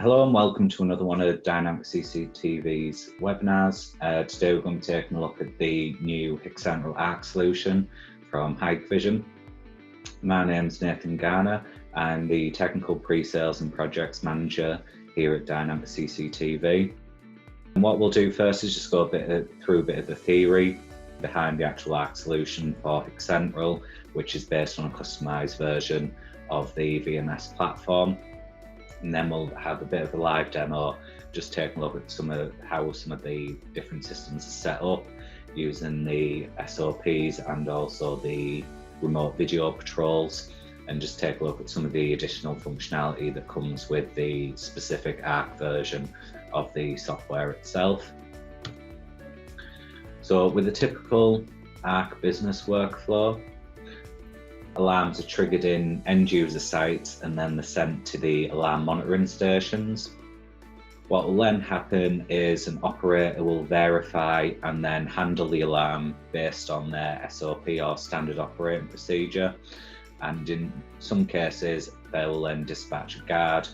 Hello and welcome to another one of Dynamic CCTV's webinars. Today we're going to be taking a look at the new HikCentral ARC solution from Hikvision. My name's Nathan Garner. I'm the Technical Pre-Sales and Projects Manager here at Dynamic CCTV. And what we'll do first is just go through a bit of the theory behind the actual ARC solution for HikCentral, which is based on a customized version of the VMS platform. And then we'll have a bit of a live demo, just taking a look at how some of the different systems are set up using the SOPs and also the remote video patrols, and just take a look at some of the additional functionality that comes with the specific ARC version of the software itself. So with a typical ARC business workflow, alarms are triggered in end user sites and then they're sent to the alarm monitoring stations. What will then happen is an operator will verify and then handle the alarm based on their SOP or standard operating procedure. And in some cases, they will then dispatch a guard,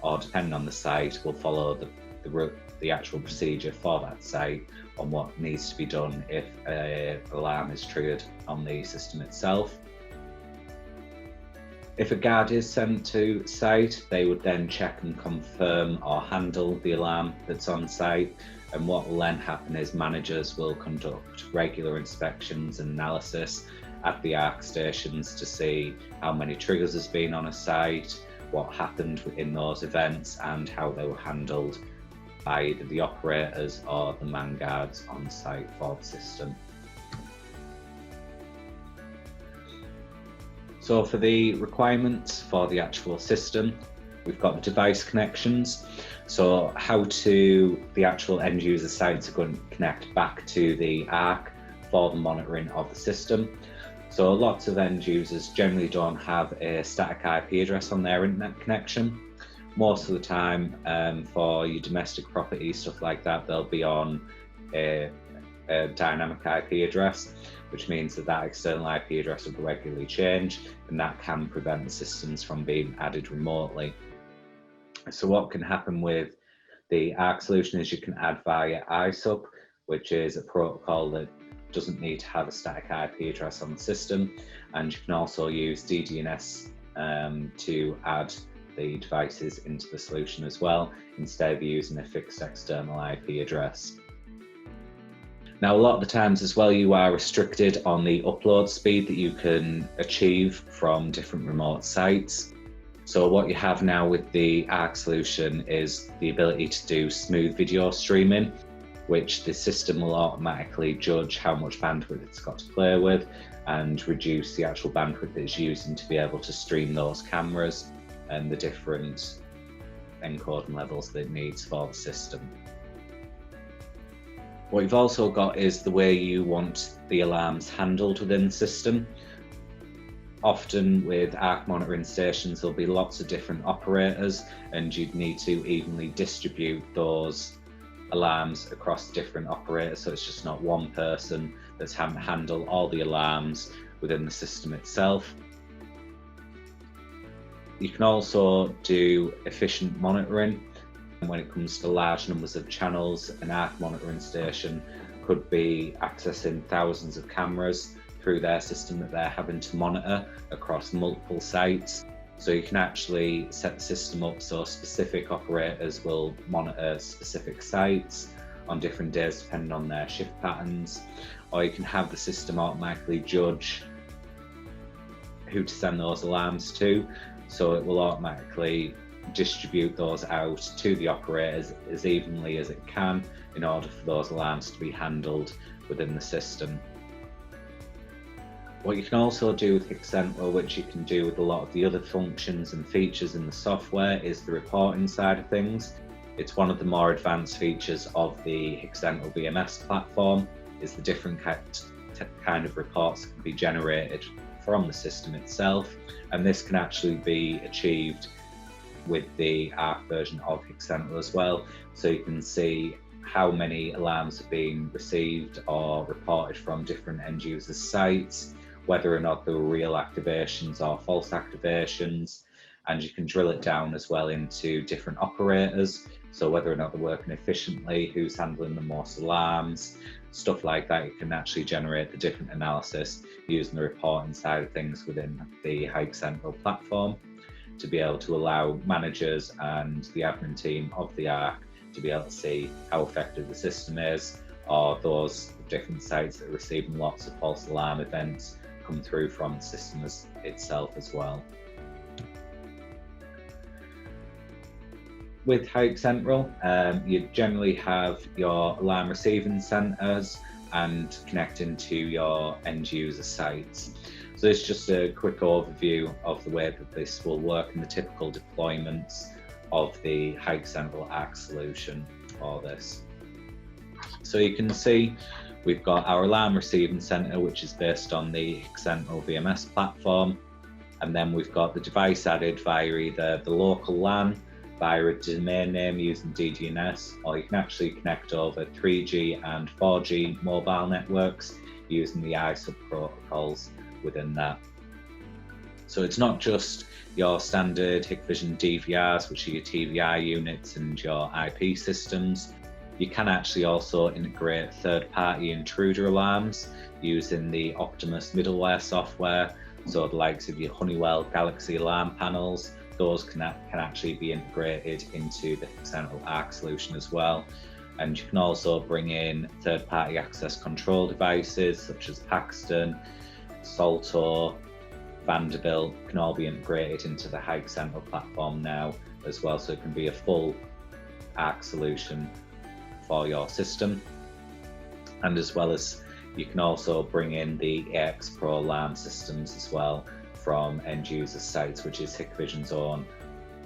or depending on the site, will follow the actual procedure for that site on what needs to be done if an alarm is triggered on the system itself. If a guard is sent to site, they would then check and confirm or handle the alarm that's on site. And what will then happen is managers will conduct regular inspections and analysis at the ARC stations to see how many triggers has been on a site, what happened in those events, and how they were handled by either the operators or the man guards on site for the system. So for the requirements for the actual system, we've got the device connections. So how the actual end user sites are going to connect back to the ARC for the monitoring of the system. So lots of end users generally don't have a static IP address on their internet connection. Most of the time, for your domestic property, stuff like that, they'll be on a dynamic IP address, which means that external IP address will regularly change, and that can prevent the systems from being added remotely. So what can happen with the ARC solution is you can add via ISUP, which is a protocol that doesn't need to have a static IP address on the system, and you can also use DDNS to add the devices into the solution as well, instead of using a fixed external IP address. Now, a lot of the times as well, you are restricted on the upload speed that you can achieve from different remote sites. So what you have now with the ARC solution is the ability to do smooth video streaming, which the system will automatically judge how much bandwidth it's got to play with and reduce the actual bandwidth it's using to be able to stream those cameras and the different encoding levels that it needs for the system. What you've also got is the way you want the alarms handled within the system. Often with ARC monitoring stations, there'll be lots of different operators, and you'd need to evenly distribute those alarms across different operators, so it's just not one person that's having to handle all the alarms within the system itself. You can also do efficient monitoring. When it comes to large numbers of channels, an ARC monitoring station could be accessing thousands of cameras through their system that they're having to monitor across multiple sites. So you can actually set the system up so specific operators will monitor specific sites on different days depending on their shift patterns, or you can have the system automatically judge who to send those alarms to, so it will automatically distribute those out to the operators as evenly as it can in order for those alarms to be handled within the system. What you can also do with HikCentral, which you can do with a lot of the other functions and features in the software, is the reporting side of things. It's one of the more advanced features of the HikCentral VMS platform, is the different kind of reports that can be generated from the system itself, and this can actually be achieved with the ARC version of HikCentral as well. So you can see how many alarms are being received or reported from different end users' sites, whether or not they were real activations or false activations, and you can drill it down as well into different operators. So whether or not they're working efficiently, who's handling the most alarms, stuff like that. You can actually generate the different analysis using the reporting side of things within the HikCentral platform to be able to allow managers and the admin team of the ARC to be able to see how effective the system is, or those different sites that are receiving lots of false alarm events come through from the system itself as well. With HikCentral, you generally have your alarm receiving centres and connecting to your end user sites. So it's just a quick overview of the way that this will work and the typical deployments of the HikCentral ARC solution for this. So you can see we've got our alarm receiving centre, which is based on the HikCentral VMS platform, and then we've got the device added via either the local LAN, via a domain name using DDNS, or you can actually connect over 3G and 4G mobile networks using the ISUP protocols within that. So it's not just your standard Hikvision DVRs, which are your TVI units and your IP systems. You can actually also integrate third-party intruder alarms using the Optimus middleware software. So the likes of your Honeywell Galaxy alarm panels, those can actually be integrated into the HikCentral ARC solution as well. And you can also bring in third-party access control devices such as Paxton, Salto, Vanderbilt, can all be integrated into the HikCentral platform now as well, so it can be a full ARC solution for your system. And as well as you can also bring in the AX Pro alarm systems as well from end user sites, which is Hikvision's own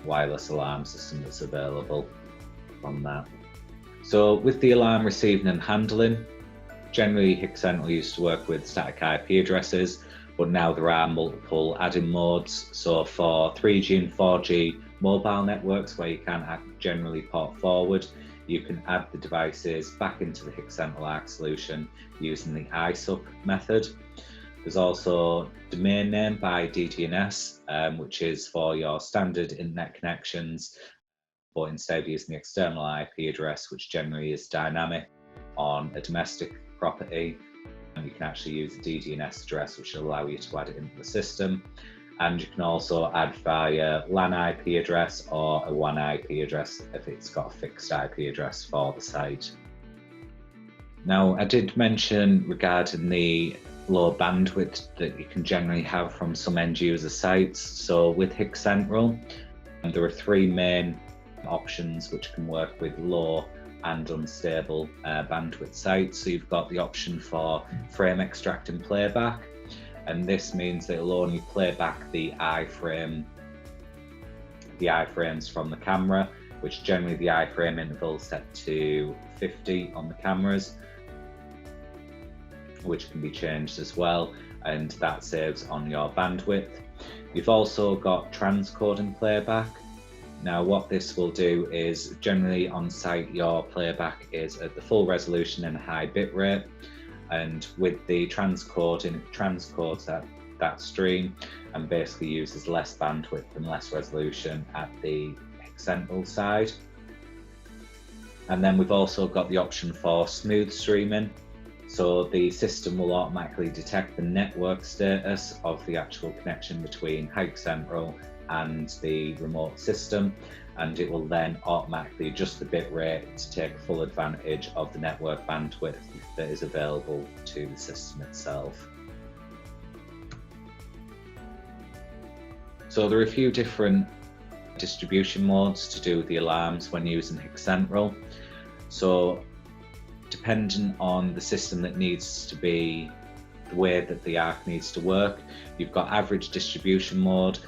wireless alarm system that's available from that. So with the alarm receiving and handling, generally HikCentral used to work with static IP addresses, but now there are multiple add-in modes. So for 3G and 4G mobile networks where you can't generally port forward, you can add the devices back into the HikCentral ARC solution using the ISUP method. There's also domain name by DDNS, which is for your standard internet connections, but instead of using the external IP address, which generally is dynamic on a domestic property, and you can actually use a DDNS address, which will allow you to add it into the system. And you can also add via LAN IP address or a WAN IP address if it's got a fixed IP address for the site. Now, I did mention regarding the low bandwidth that you can generally have from some end user sites. So with HikCentral, there are three main options which can work with low and unstable bandwidth sites. So you've got the option for frame extract and playback, and this means that it'll only play back the iframes from the camera, which generally the iframe interval is set to 50 on the cameras, which can be changed as well, and that saves on your bandwidth. You've also got transcoding playback. Now what this will do is generally on site your playback is at the full resolution and high bit rate, and with the transcoding, it transcodes that stream and basically uses less bandwidth and less resolution at the HikCentral side. And then we've also got the option for smooth streaming. So the system will automatically detect the network status of the actual connection between HikCentral and the remote system, and it will then automatically adjust the bit rate to take full advantage of the network bandwidth that is available to the system itself. So there are a few different distribution modes to do with the alarms when using HikCentral. So depending on the system that needs to be, the way that the ARC needs to work, you've got average distribution mode,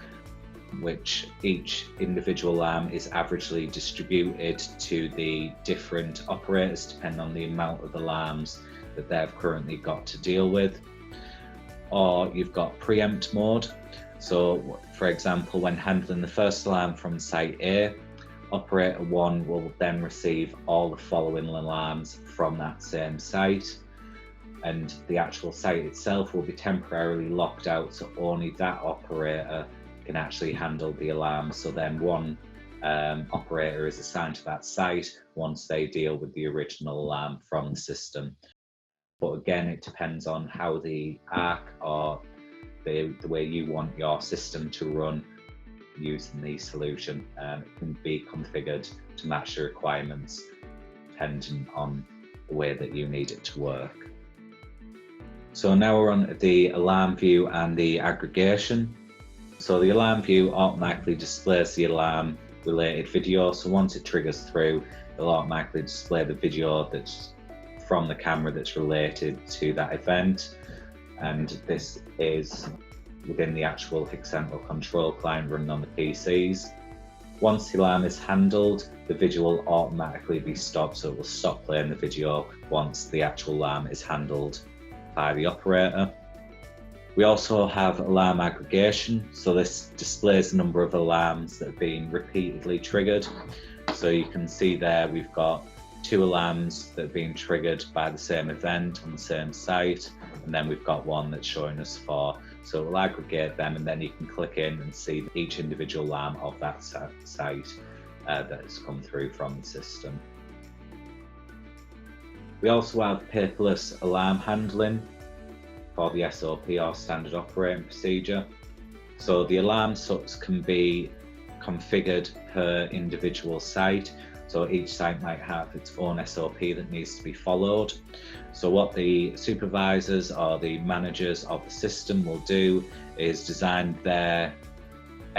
which each individual alarm is averagely distributed to the different operators depending on the amount of alarms that they've currently got to deal with. Or you've got preempt mode. So for example, when handling the first alarm from site A, operator 1 will then receive all the following alarms from that same site, and the actual site itself will be temporarily locked out, so only that operator can actually handle the alarm. So then one operator is assigned to that site once they deal with the original alarm from the system. But again, it depends on how the ARC or the way you want your system to run using the solution. It can be configured to match the requirements depending on the way that you need it to work. So now we're on the alarm view and the aggregation. So the alarm view automatically displays the alarm related video. So once it triggers through, it'll automatically display the video that's from the camera that's related to that event. And this is within the actual HikCentral control client running on the PCs. Once the alarm is handled, the video will automatically be stopped, so it will stop playing the video once the actual alarm is handled by the operator. We also have alarm aggregation, so this displays the number of alarms that have been repeatedly triggered. So you can see there we've got 2 alarms that have been triggered by the same event on the same site, and then we've got one that's showing us 4. So we'll aggregate them, and then you can click in and see each individual alarm of that site that has come through from the system. We also have paperless alarm handling for the SOP or standard operating procedure. So the alarm sets can be configured per individual site. So each site might have its own SOP that needs to be followed. So what the supervisors or the managers of the system will do is design their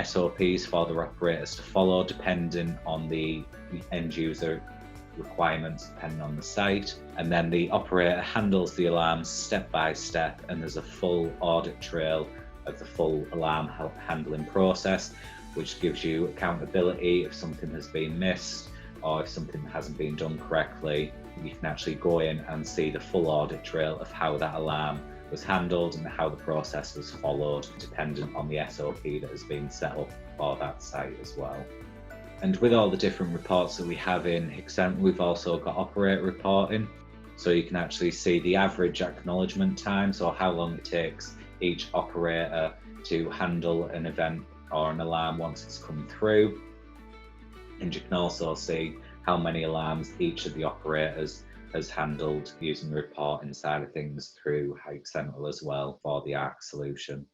SOPs for their operators to follow depending on the end user requirements, depending on the site. And then the operator handles the alarms step by step, and there's a full audit trail of the full alarm handling process, which gives you accountability if something has been missed or if something hasn't been done correctly. You can actually go in and see the full audit trail of how that alarm was handled and how the process was followed, dependent on the SOP that has been set up for that site as well. And with all the different reports that we have in HikCentral, we've also got operator reporting. So you can actually see the average acknowledgement time, so how long it takes each operator to handle an event or an alarm once it's come through. And you can also see how many alarms each of the operators has handled using the reporting side of things through HikCentral as well for the ARC solution.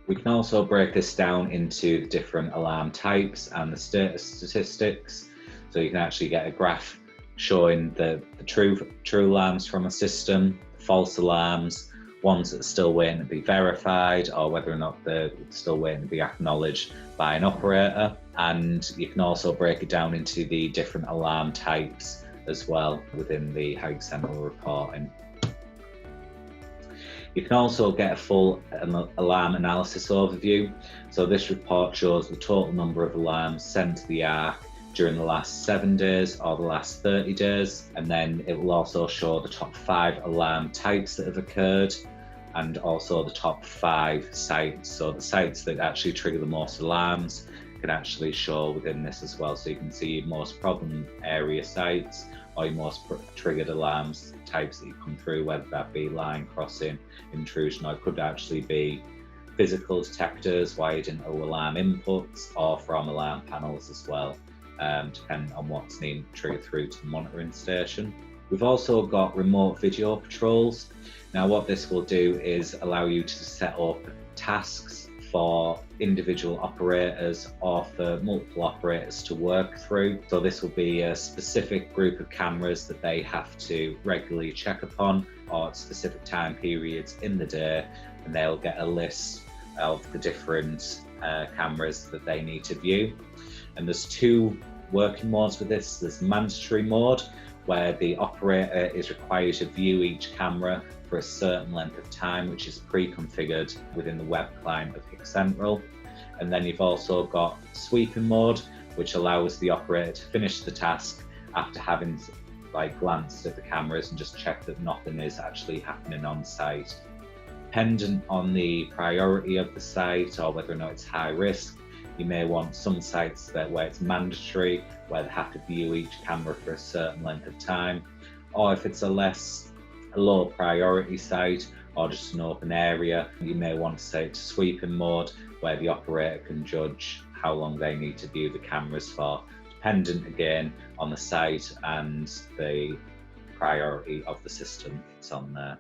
We can also break this down into the different alarm types and the status statistics. So you can actually get a graph showing the true alarms from a system, false alarms, ones that are still waiting to be verified, or whether or not they're still waiting to be acknowledged by an operator. And you can also break it down into the different alarm types as well within the HikCentral reporting. You can also get a full alarm analysis overview. So this report shows the total number of alarms sent to the ARC during the last 7 days or the last 30 days. And then it will also show the top 5 alarm types that have occurred, and also the top 5 sites. So the sites that actually trigger the most alarms can actually show within this as well. So you can see your most problem area sites or your most triggered alarms types that you come through, whether that be line crossing, intrusion, or it could actually be physical detectors wired into alarm inputs or from alarm panels as well, depending on what's needed triggered through to the monitoring station. We've also got remote video patrols. Now what this will do is allow you to set up tasks for individual operators or for multiple operators to work through. So this will be a specific group of cameras that they have to regularly check upon, or at specific time periods in the day, and they'll get a list of the different cameras that they need to view. And there's 2 working modes with this. There's the mandatory mode, where the operator is required to view each camera for a certain length of time, which is pre-configured within the web client of HikCentral. And then you've also got sweeping mode, which allows the operator to finish the task after having glanced at the cameras and just check that nothing is actually happening on site. Dependent on the priority of the site or whether or not it's high risk, you may want some sites where it's mandatory, where they have to view each camera for a certain length of time. Or if it's a low priority site, or just an open area. You may want to set it to sweeping mode, where the operator can judge how long they need to view the cameras for, dependent again on the site and the priority of the system that's on there.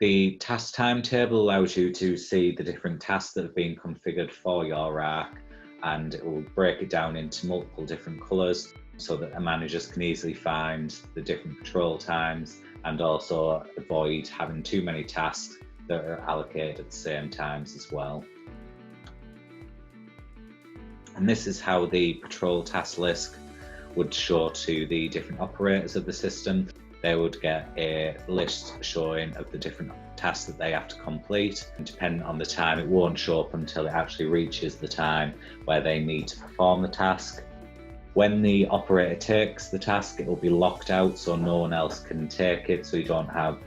The task timetable allows you to see the different tasks that have been configured for your ARC, and it will break it down into multiple different colours so that the managers can easily find the different patrol times and also avoid having too many tasks that are allocated at the same times as well. And this is how the patrol task list would show to the different operators of the system. They would get a list showing of the different tasks that they have to complete, and depending on the time, it won't show up until it actually reaches the time where they need to perform the task. When the operator takes the task, it will be locked out so no one else can take it, so you don't have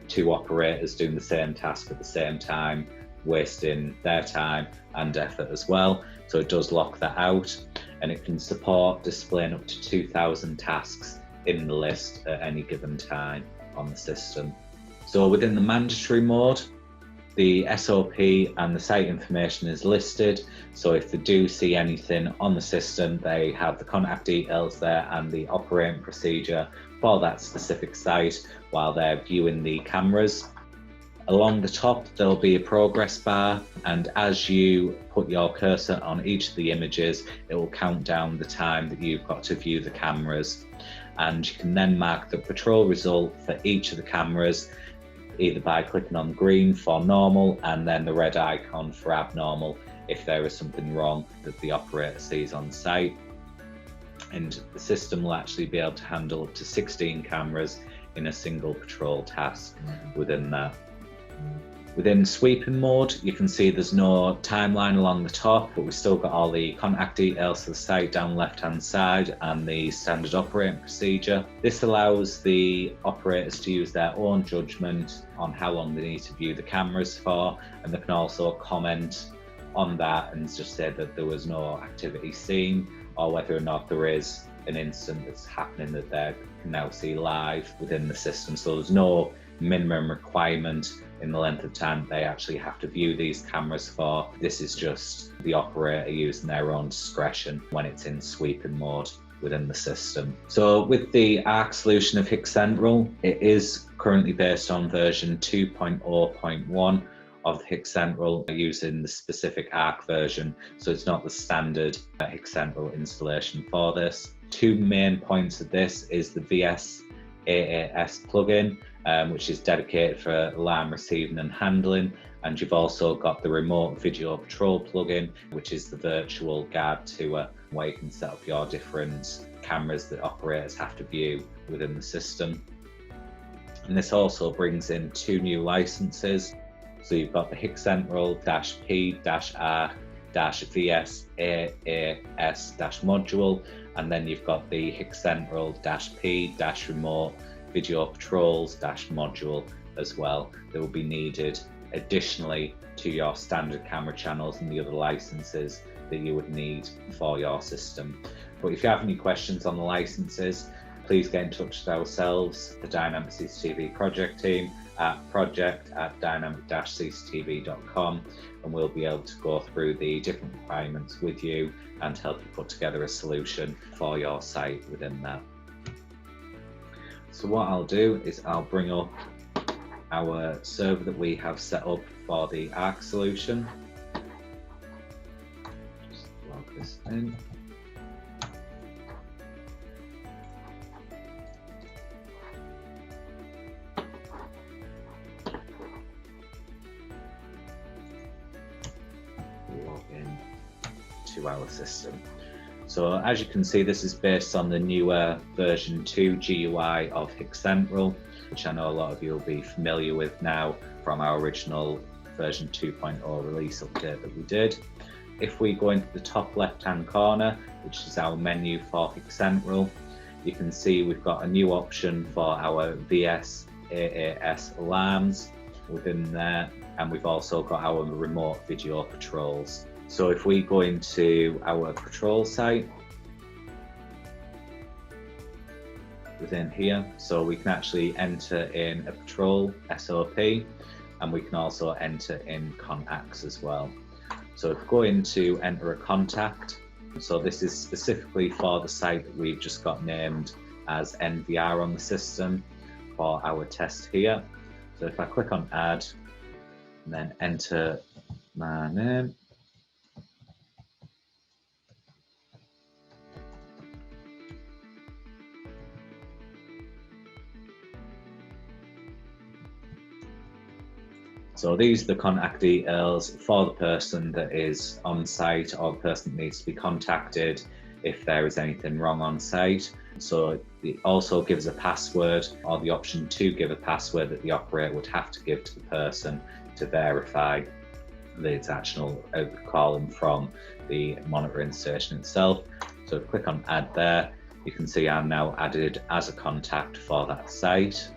two operators doing the same task at the same time, wasting their time and effort as well. So it does lock that out, and it can support displaying up to 2,000 tasks in the list at any given time on the system. So within the mandatory mode, the SOP and the site information is listed. So if they do see anything on the system, they have the contact details there and the operating procedure for that specific site while they're viewing the cameras. Along the top, there'll be a progress bar, and as you put your cursor on each of the images, it will count down the time that you've got to view the cameras. And you can then mark the patrol result for each of the cameras, either by clicking on green for normal and then the red icon for abnormal if there is something wrong that the operator sees on site. And the system will actually be able to handle up to 16 cameras in a single patrol task within that. Within sweeping mode, you can see there's no timeline along the top, but we've still got all the contact details to the site down the left-hand side and the standard operating procedure. This allows the operators to use their own judgment on how long they need to view the cameras for, and they can also comment on that and just say that there was no activity seen, or whether or not there is an incident that's happening that they can now see live within the system. So there's no minimum requirement in the length of time they actually have to view these cameras for. This is just the operator using their own discretion when it's in sweeping mode within the system. So with the ARC solution of HikCentral, it is currently based on version 2.0.1 of HikCentral using the specific ARC version. So it's not the standard HikCentral installation for this. Two main points of this is the VS AAS plugin, which is dedicated for alarm receiving and handling, and you've also got the remote video patrol plugin, which is the virtual guard tour, where you can set up your different cameras that operators have to view within the system. And this also brings in two new licenses. So you've got the HikCentral-P-R-VS-AAS-module, and then you've got the HikCentral-P-remote video patrols-module as well. That will be needed additionally to your standard camera channels and the other licenses that you would need for your system. But if you have any questions on the licenses, please get in touch with ourselves, the Dynamic CCTV project team, at project@dynamic-cctv.com, and we'll be able to go through the different requirements with you and help you put together a solution for your site within that. So what I'll do is I'll bring up our server that we have set up for the ARC solution. Just log this in. Log in to our system. So as you can see, this is based on the newer version 2 GUI of HikCentral, which I know a lot of you will be familiar with now from our original version 2.0 release update that we did. If we go into the top left-hand corner, which is our menu for HikCentral, you can see we've got a new option for our VS AAS alarms within there, and we've also got our remote video patrols. So if we go into our patrol site, within here. So we can actually enter in a patrol SOP, and we can also enter in contacts as well. So if we go into enter a contact, so this is specifically for the site that we've just got named as NVR on the system for our test here. So if I click on add and then enter my name, so these are the contact details for the person that is on site or the person that needs to be contacted if there is anything wrong on site. So it also gives a password, or the option to give a password that the operator would have to give to the person to verify that it's actual calling from the monitoring station itself. So click on add there. You can see I'm now added as a contact for that site.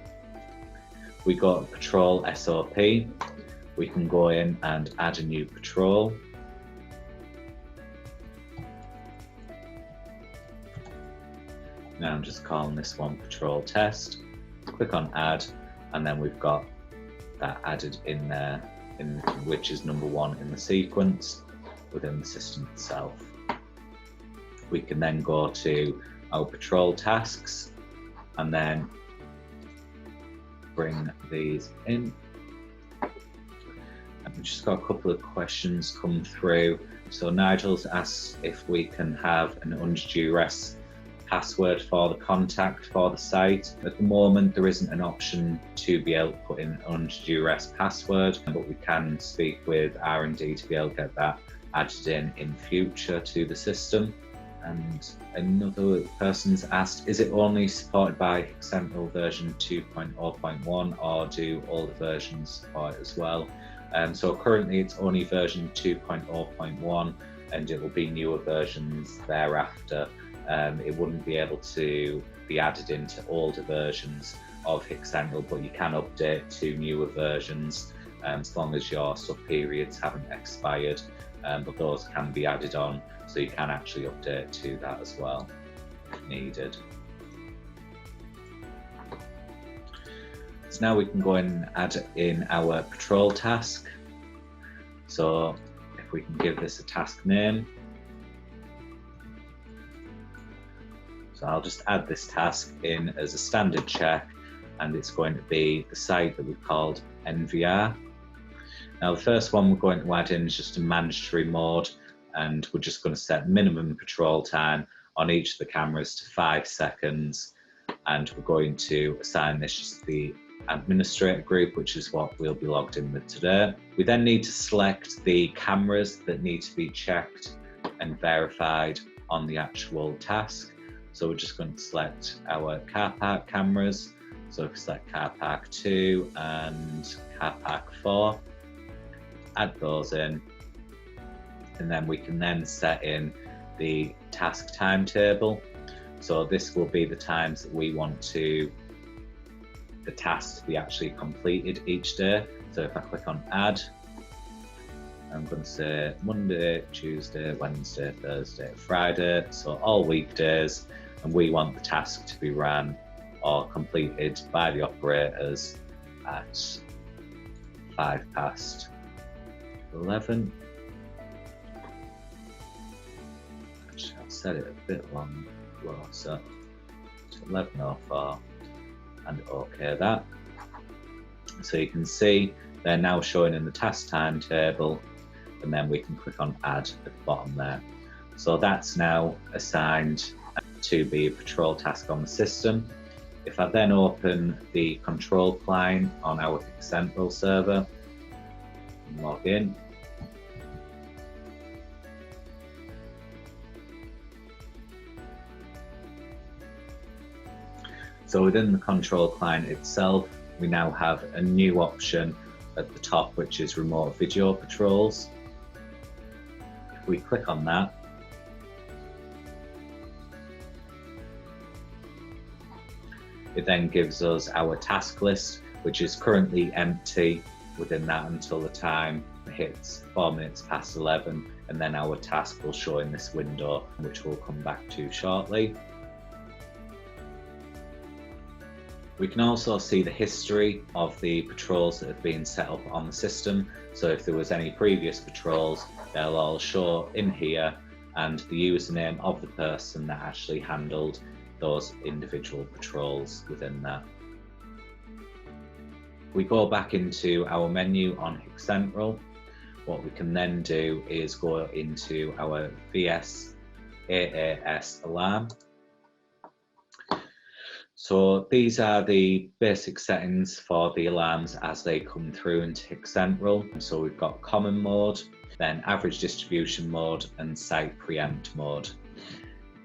We got patrol SOP. We can go in and add a new patrol. Now I'm just calling this one patrol test. Click on add, and then we've got that added in there, which is number 1 in the sequence within the system itself. We can then go to our patrol tasks and then bring these in. And we've just got a couple of questions come through. So Nigel's asked if we can have an under duress password for the contact for the site. At the moment, there isn't an option to be able to put in an under duress password, but we can speak with R&D to be able to get that added in future to the system. And another person's asked, is it only supported by HikCentral version 2.0.1, or do all the versions support it as well? So currently it's only version 2.0.1, and it will be newer versions thereafter. It wouldn't be able to be added into older versions of HikCentral, but you can update to newer versions as long as your sub periods haven't expired, but those can be added on, so you can actually update to that as well if needed. So now we can go and add in our patrol task. So if we can give this a task name. So I'll just add this task in as a standard check, and it's going to be the site that we've called NVR. Now the first one we're going to add in is just a mandatory mode, and we're just going to set minimum patrol time on each of the cameras to 5 seconds, and we're going to assign this just to the administrator group, which is what we'll be logged in with today. We then need to select the cameras that need to be checked and verified on the actual task. So we're just going to select our car park cameras. So if we select car park 2 and car park 4, add those in, and then we can then set in the task timetable. So this will be the times that we want the task to be actually completed each day. So if I click on add, I'm going to say Monday, Tuesday, Wednesday, Thursday, Friday, so all weekdays, and we want the task to be ran or completed by the operators at 11:05. Actually, I'll set it a bit long, so to 11:04, and OK that. So you can see they're now showing in the task timetable, and then we can click on add at the bottom there. So that's now assigned to be a patrol task on the system. If I then open the control client on our HikCentral server and log in, so within the control client itself, we now have a new option at the top, which is remote video patrols. If we click on that, it then gives us our task list, which is currently empty within that until the time hits 4 minutes past 11, and then our task will show in this window, which we'll come back to shortly. We can also see the history of the patrols that have been set up on the system. So if there was any previous patrols, they'll all show in here, and the username of the person that actually handled those individual patrols within that. We go back into our menu on HikCentral. What we can then do is go into our VS AAS alarm. So these are the basic settings for the alarms as they come through into HikCentral. So we've got common mode, then average distribution mode, and site preempt mode.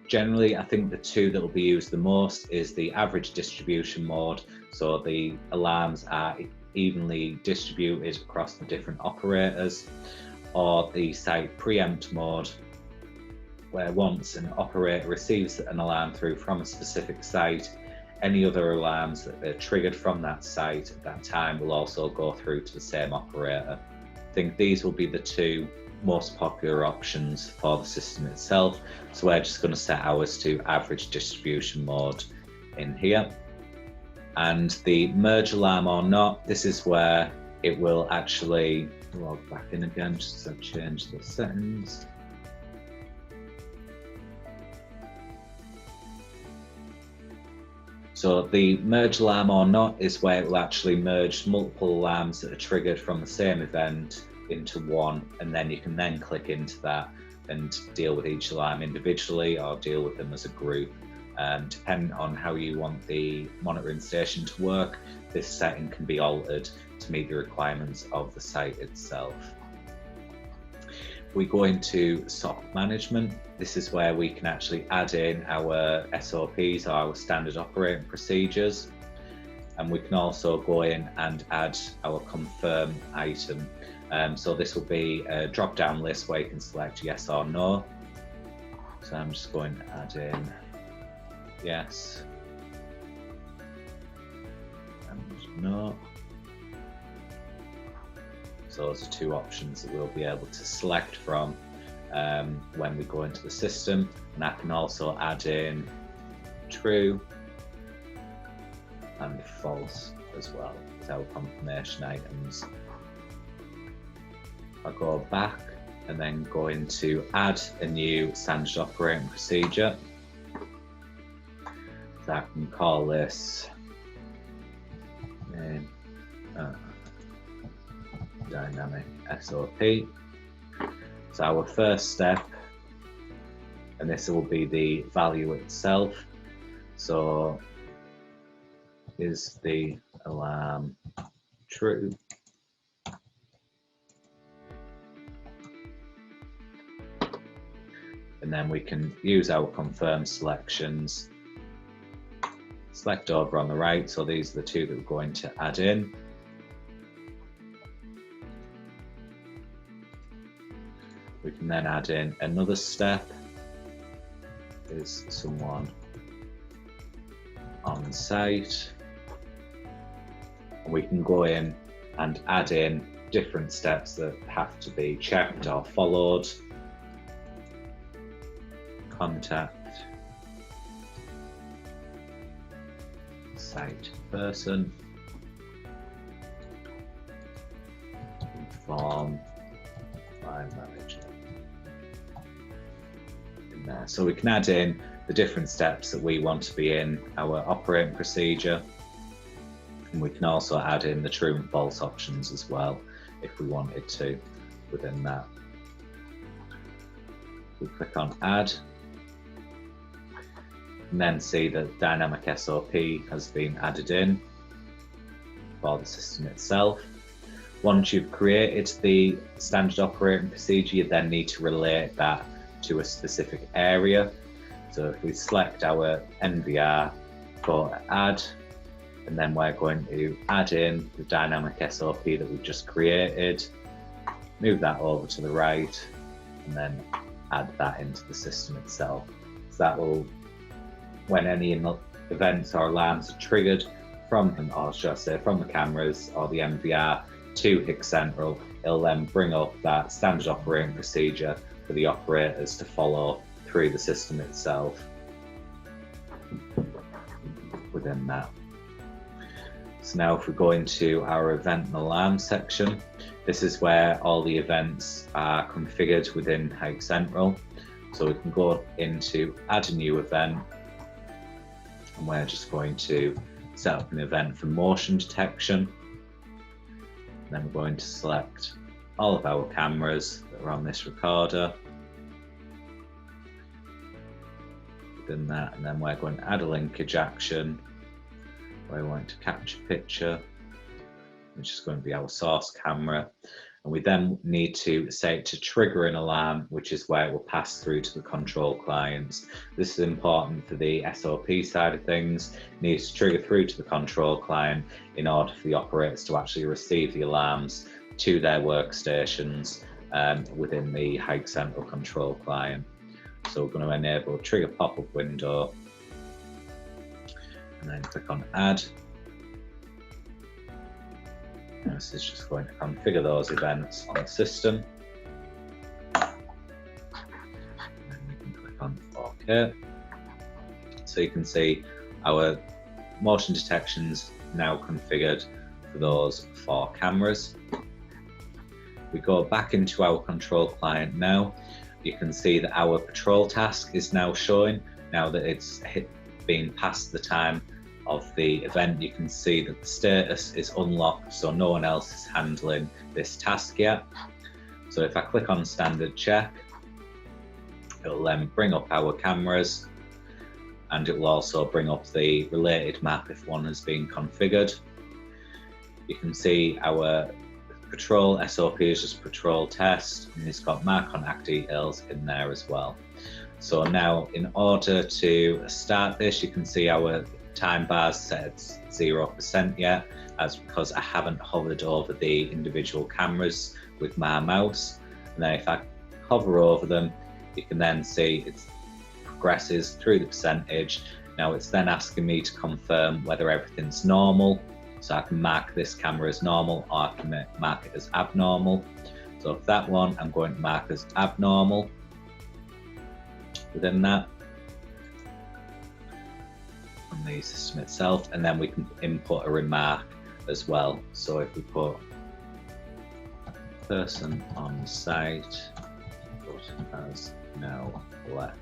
Generally, I think the two that will be used the most is the average distribution mode. So the alarms are evenly distributed across the different operators, or the site preempt mode, where once an operator receives an alarm through from a specific site, any other alarms that are triggered from that site at that time will also go through to the same operator. I think these will be the two most popular options for the system itself. So we're just going to set ours to average distribution mode in here. And the merge alarm or not, this is where it will actually log back in again, just to change the settings. So the merge alarm or not is where it will actually merge multiple alarms that are triggered from the same event into one, and then you can then click into that and deal with each alarm individually or deal with them as a group. Depending on how you want the monitoring station to work, this setting can be altered to meet the requirements of the site itself. We go into SOP management. This is where we can actually add in our SOPs, or our standard operating procedures. And we can also go in and add our confirm item. So this will be a drop-down list where you can select yes or no. So I'm just going to add in yes and no. So those are two options that we'll be able to select from when we go into the system. And I can also add in true and false as well as our confirmation items. I'll go back and then go into add a new standard operating procedure. So I can call this Dynamic SOP. So our first step, and this will be the value itself. So is the alarm true? And then we can use our confirm selections. Select over on the right, so these are the two that we're going to add in. We can then add in another step. Is someone on site? And we can go in and add in different steps that have to be checked or followed. Contact site person, inform line manager. In there. So we can add in the different steps that we want to be in our operating procedure, and we can also add in the true and false options as well if we wanted to within that. We click on add, and then see that Dynamic SOP has been added in for the system itself. Once you've created the standard operating procedure, you then need to relate that to a specific area. So if we select our NVR, go to add, and then we're going to add in the Dynamic SOP that we've just created, move that over to the right, and then add that into the system itself. So that will, when any events or alarms are triggered from, or should I say, from the cameras or the NVR to HikCentral, it'll then bring up that standard operating procedure for the operators to follow through the system itself within that. So now if we go into our event and alarm section, this is where all the events are configured within HikCentral. So we can go into add a new event, and we're just going to set up an event for motion detection. And then we're going to select all of our cameras that are on this recorder. Within that, and then we're going to add a linkage action where we want to capture picture, which is going to be our source camera. And we then need to set it to trigger an alarm, which is where it will pass through to the control clients. This is important for the SOP side of things. It needs to trigger through to the control client in order for the operators to actually receive the alarms to their workstations within the HikCentral control client. So we're going to enable trigger pop-up window and then click on add. And this is just going to configure those events on the system. And then we can click on OK. So you can see our motion detections now configured for those 4 cameras. We go back into our control client now. You can see that our patrol task is now showing. Now that it's been past the time of the event, you can see that the status is unlocked, so no one else is handling this task yet. So if I click on standard check, it'll then bring up our cameras, and it will also bring up the related map if one has been configured. You can see our patrol SOP is just patrol test, and it's got mark on act details in there as well. So now in order to start this, you can see our time bars set at 0% yet, as because I haven't hovered over the individual cameras with my mouse. And then if I hover over them, you can then see it progresses through the percentage. Now it's then asking me to confirm whether everything's normal. So I can mark this camera as normal, or I can mark it as abnormal. So for that one, I'm going to mark as abnormal within that on the system itself, and then we can input a remark as well. So if we put person on site but has now left,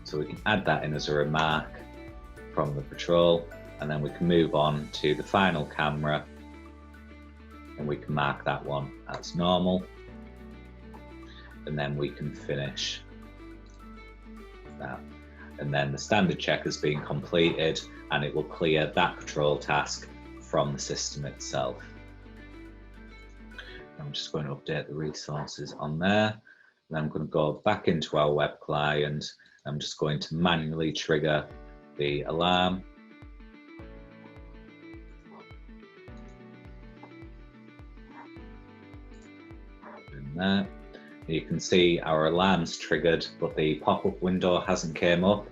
so we can add that in as a remark from the patrol. And then we can move on to the final camera, and we can mark that one as normal, and then we can finish that. And then the standard check has been completed, and it will clear that patrol task from the system itself. I'm just going to update the resources on there. Then I'm going to go back into our web client. I'm just going to manually trigger the alarm. There. You can see our alarm's triggered, but the pop-up window hasn't came up.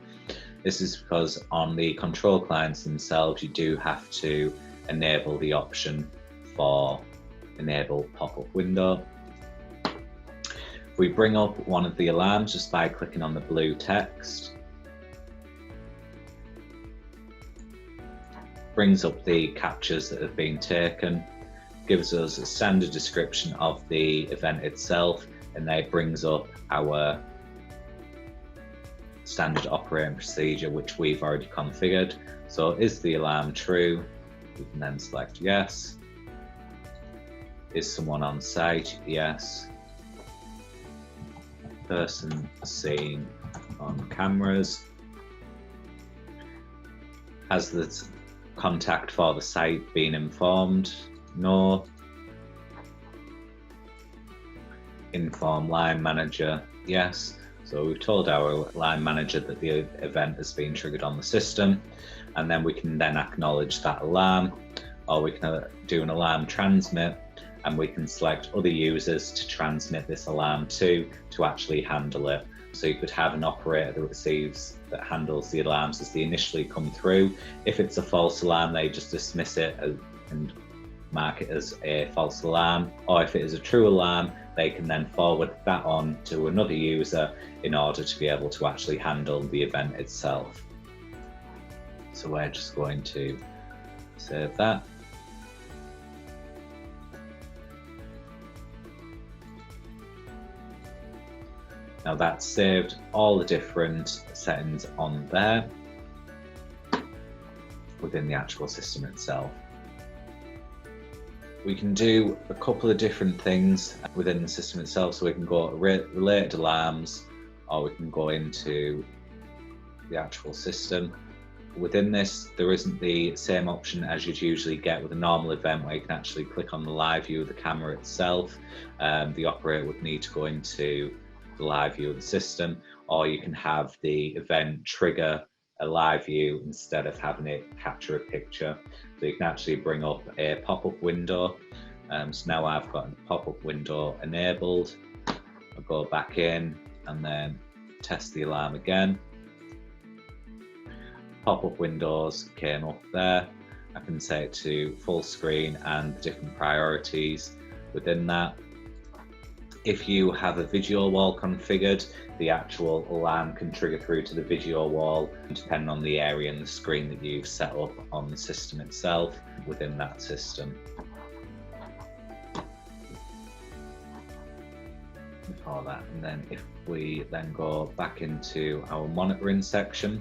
This is because on the control clients themselves, you do have to enable the option for enable pop-up window. If we bring up one of the alarms just by clicking on the blue text, brings up the captures that have been taken, gives us a standard description of the event itself, and then it brings up our standard operating procedure, which we've already configured. So is the alarm true? We can then select yes. Is someone on site? Yes. Person seen on cameras. Has the contact for the site been informed? No. Inform line manager, yes. So we've told our line manager that the event has been triggered on the system, and then we can then acknowledge that alarm, or we can do an alarm transmit, and we can select other users to transmit this alarm to actually handle it. So you could have an operator that handles the alarms as they initially come through. If it's a false alarm, they just dismiss it and mark it as a false alarm, or if it is a true alarm, they can then forward that on to another user in order to be able to actually handle the event itself. So we're just going to Save that. Now that's saved all the different settings on there within the actual system itself. We can do a couple of different things within the system itself. So we can go related alarms, or we can go into the actual system. Within this, there isn't the same option as you'd usually get with a normal event where you can actually click on the live view of the camera itself. The operator would need to go into the live view of the system, or you can have the event trigger a live view instead of having it capture a picture. So you can actually bring up a pop-up window. So now I've got a pop-up window enabled. I'll go back in and then test the alarm again. Pop-up windows came up there. I can set it to full screen and different priorities within that. If you have a video wall configured, the actual alarm can trigger through to the video wall, depending on the area and the screen that you've set up on the system itself within that system. Before that, and then if we then go back into our monitoring section,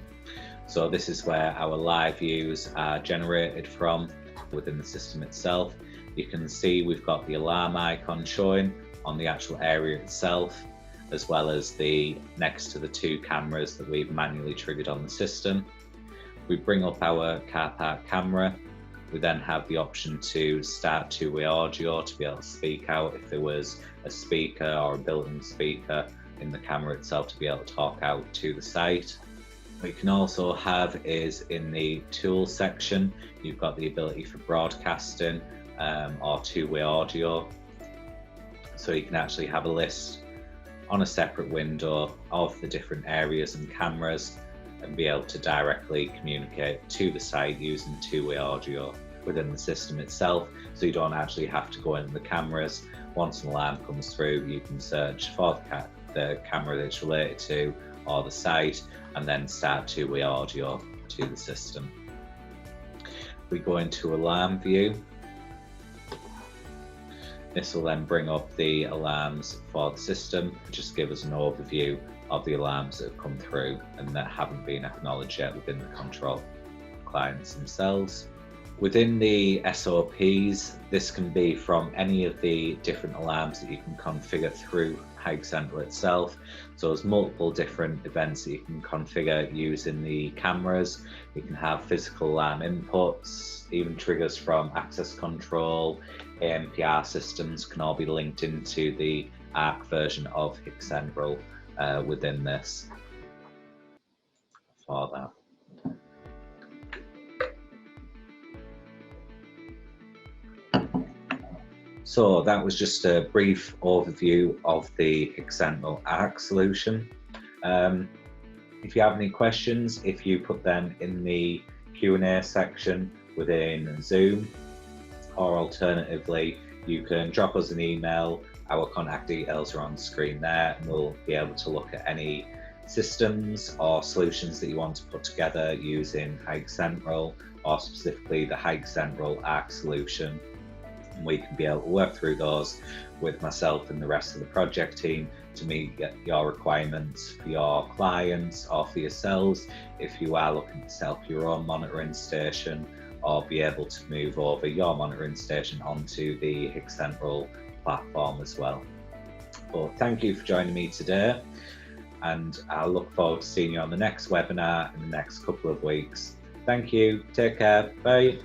so this is where our live views are generated from within the system itself. You can see we've got the alarm icon showing on the actual area itself, as well as the next to the two cameras that we've manually triggered on the system. We bring up our car park camera. We then have the option to start two-way audio to be able to speak out if there was a speaker or a built-in speaker in the camera itself to be able to talk out to the site. What you can also have is in the tools section, you've got the ability for broadcasting or two-way audio. So you can actually have a list on a separate window of the different areas and cameras and be able to directly communicate to the site using two-way audio within the system itself. So you don't actually have to go into the cameras. Once an alarm comes through, you can search for the camera that it's related to or the site and then start two-way audio to the system. We go into alarm view. This will then bring up the alarms for the system, just give us an overview of the alarms that have come through and that haven't been acknowledged yet within the control clients themselves. Within the SOPs, this can be from any of the different alarms that you can configure through HikCentral itself. So there's multiple different events that you can configure using the cameras. You can have physical alarm inputs, even triggers from access control, ANPR systems can all be linked into the ARC version of HikCentral within this for that. So that was just a brief overview of the HikCentral ARC solution. If you have any questions, if you put them in the Q&A section within Zoom, or alternatively, you can drop us an email. Our contact details are on the screen there, and we'll be able to look at any systems or solutions that you want to put together using HikCentral, or specifically the HikCentral ARC solution. And we can be able to work through those with myself and the rest of the project team to meet your requirements for your clients or for yourselves if you are looking to set up your own monitoring station or be able to move over your monitoring station onto the HikCentral platform as well. But thank you for joining me today, and I'll look forward to seeing you on the next webinar in the next couple of weeks. Thank you, take care, bye.